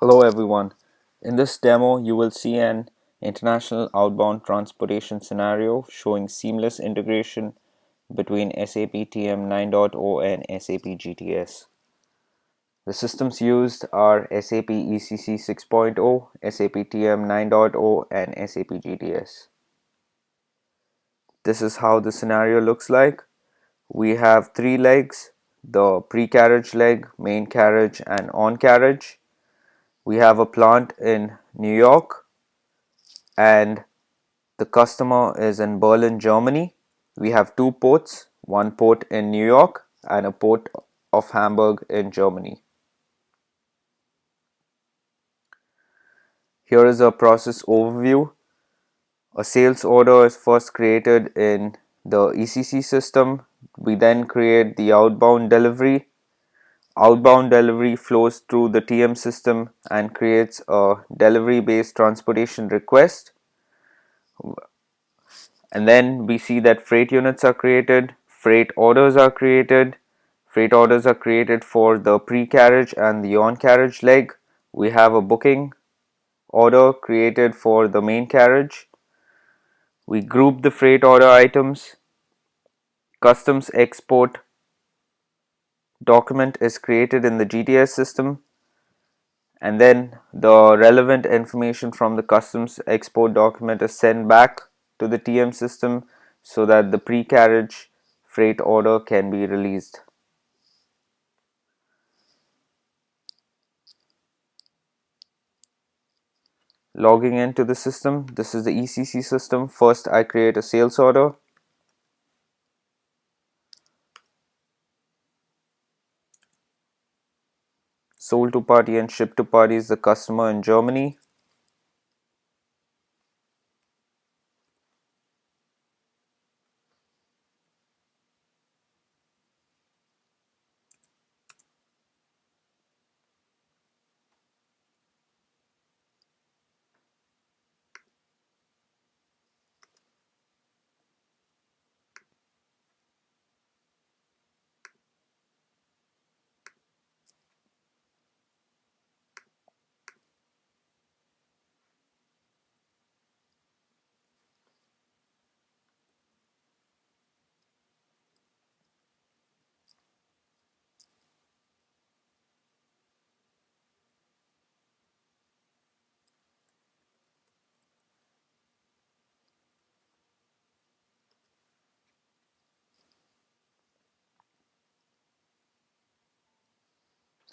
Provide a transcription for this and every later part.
Hello everyone. In this demo, you will see an international outbound transportation scenario showing seamless integration between SAP TM 9.0 and SAP GTS. The systems used are SAP ECC 6.0, SAP TM 9.0, and SAP GTS. This is how the scenario looks like. We have three legs: the pre-carriage leg, main carriage, and on-carriage. We have a plant in New York, and the customer is in Berlin, Germany. We have two ports, one port in New York and a port of Hamburg in Germany. Here is a process overview. A sales order is first created in the ECC system. We then create the outbound delivery. Outbound delivery flows through the TM system and creates a delivery-based transportation request. And then we see that freight units are created, freight orders are created. Freight orders are created for the pre-carriage and the on-carriage leg. We have a booking order created for the main carriage. We group the freight order items. Customs export document is created in the GTS system, and then the relevant information from the customs export document is sent back to the TM system so that the pre-carriage freight order can be released. Logging into the system, this is the ECC system. First I create a sales order. Sold to party and shipped to party is the customer in Germany.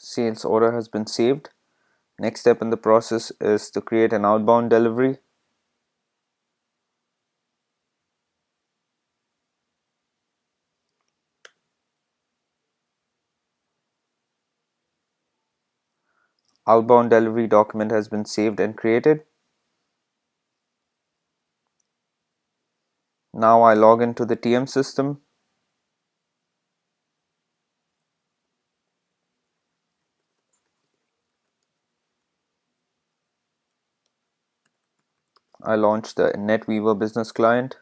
Sales order has been saved. Next step in the process is to create an outbound delivery. Outbound delivery document has been saved and created. Now I log into the TM system. I launch the NetWeaver business client.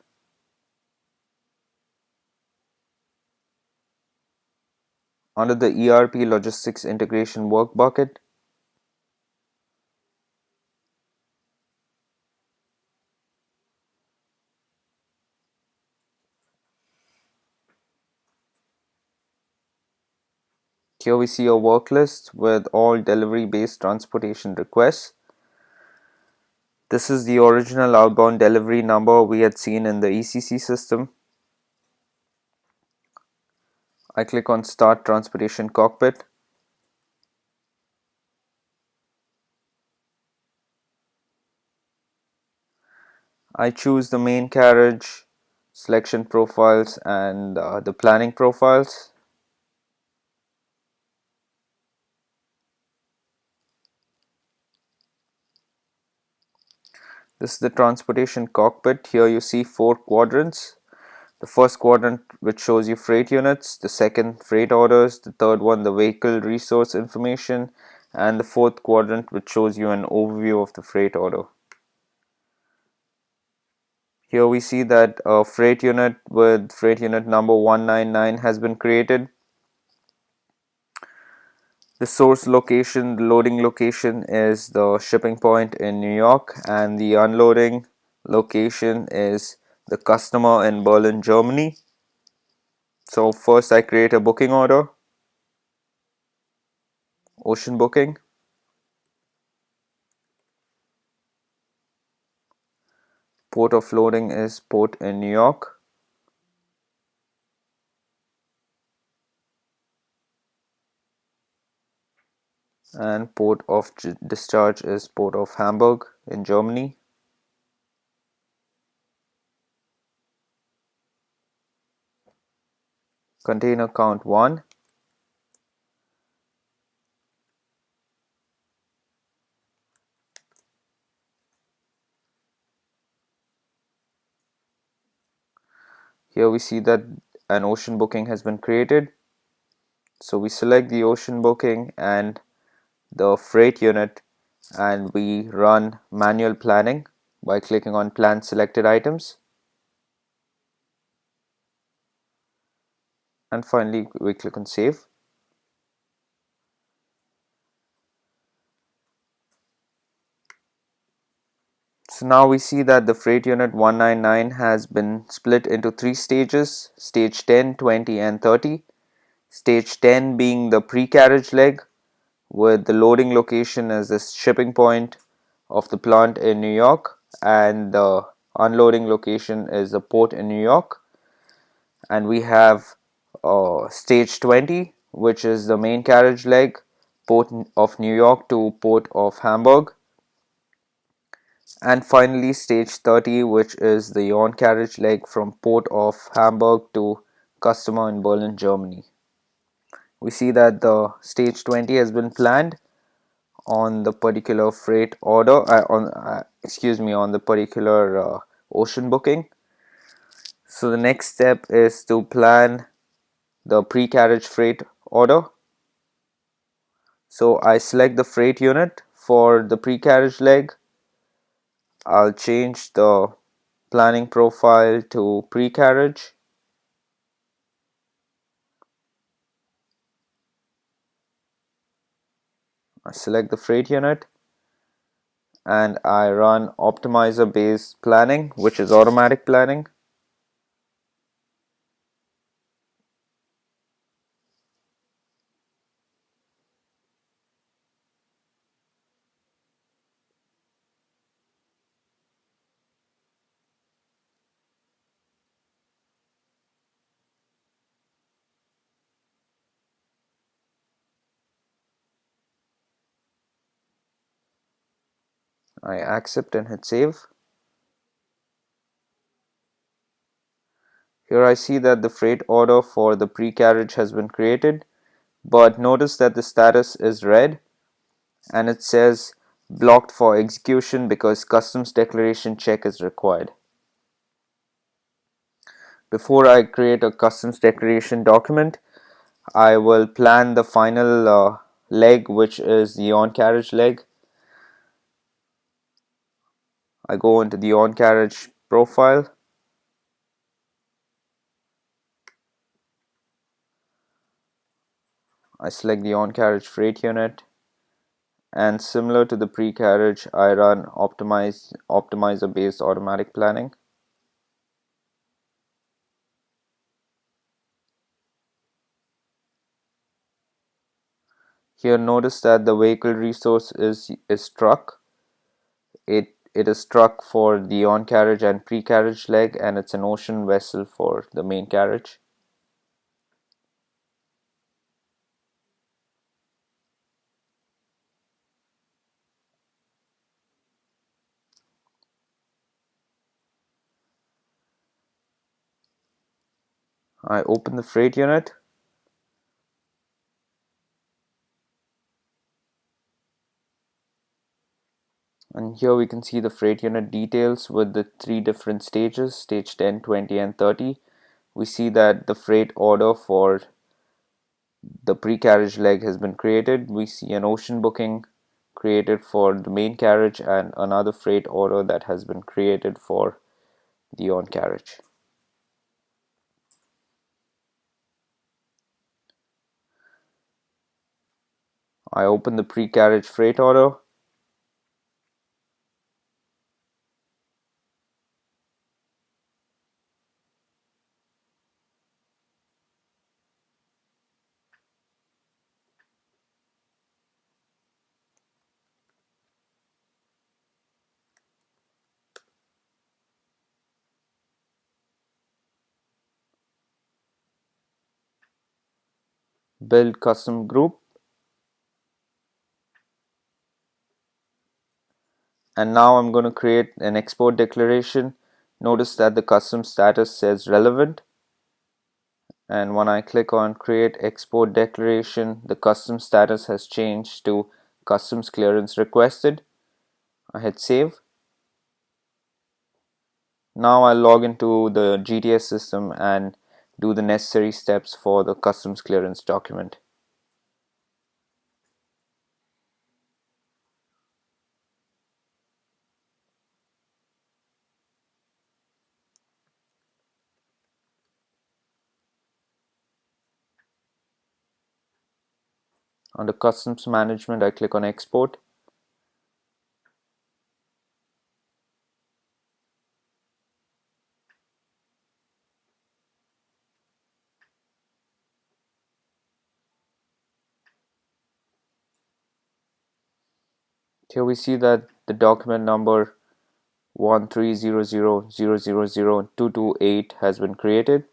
Under the ERP logistics integration work bucket, here we see a work list with all delivery-based transportation requests. This is the original outbound delivery number we had seen in the ECC system. I click on Start Transportation Cockpit. I choose the main carriage, selection profiles, and the planning profiles. This is the transportation cockpit. Here you see four quadrants. The first quadrant, which shows you freight units, the second freight orders, the third one the vehicle resource information, and the fourth quadrant, which shows you an overview of the freight order. Here we see that a freight unit with freight unit number 199 has been created. The source location, the loading location is the shipping point in New York, and the unloading location is the customer in Berlin, Germany. So first I create a booking order, ocean booking. Port of loading is port in New York. And port of discharge is port of Hamburg in Germany. Container count 1. Here we see that an ocean booking has been created. So we select the ocean booking and the freight unit, and we run manual planning by clicking on plan selected items, and finally we click on save. So now we see that the freight unit 199 has been split into 3 stages: stage 10, 20 and 30. Stage 10 being the pre-carriage leg, with the loading location as the shipping point of the plant in New York, and the unloading location is the port in New York. And we have stage 20, which is the main carriage leg, port of New York to port of Hamburg. And finally stage 30, which is the on-carriage leg from port of Hamburg to customer in Berlin, Germany. We see that the stage 20 has been planned on the particular freight order, on the particular ocean booking. So the next step is to plan the pre-carriage freight order. So I select the freight unit for the pre-carriage leg. I'll change the planning profile to pre-carriage. I select the freight unit and I run optimizer based planning, which is automatic planning. I accept and hit save. Here I see that the freight order for the pre-carriage has been created, but notice that the status is red and it says blocked for execution because customs declaration check is required. Before I create a customs declaration document, I will plan the final leg, which is the on-carriage leg. I go into the on-carriage profile. I select the on-carriage freight unit, and similar to the pre-carriage, I run optimizer based automatic planning. Here notice that the vehicle resource is struck. It is struck for the on-carriage and pre-carriage leg, and it's an ocean vessel for the main carriage. I open the freight unit. And here we can see the freight unit details with the 3 different stages: stage 10, 20 and 30. We see that the freight order for the pre-carriage leg has been created. We see an ocean booking created for the main carriage and another freight order that has been created for the on carriage. I open the pre-carriage freight order. Build custom group, and now I'm going to create an export declaration. Notice that the custom status says relevant, and when I click on create export declaration, the custom status has changed to customs clearance requested. I hit save. Now I'll log into the GTS system and do the necessary steps for the customs clearance document. Under customs management, I click on export. Here we see that the document number 1300000228 has been created.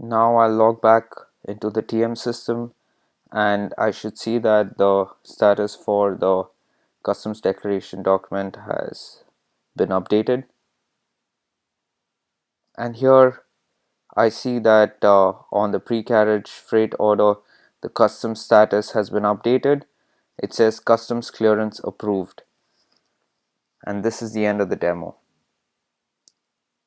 Now I'll log back into the TM system, and I should see that the status for the customs declaration document has been updated. And here I see that on the pre-carriage freight order, the customs status has been updated. It says customs clearance approved. And this is the end of the demo.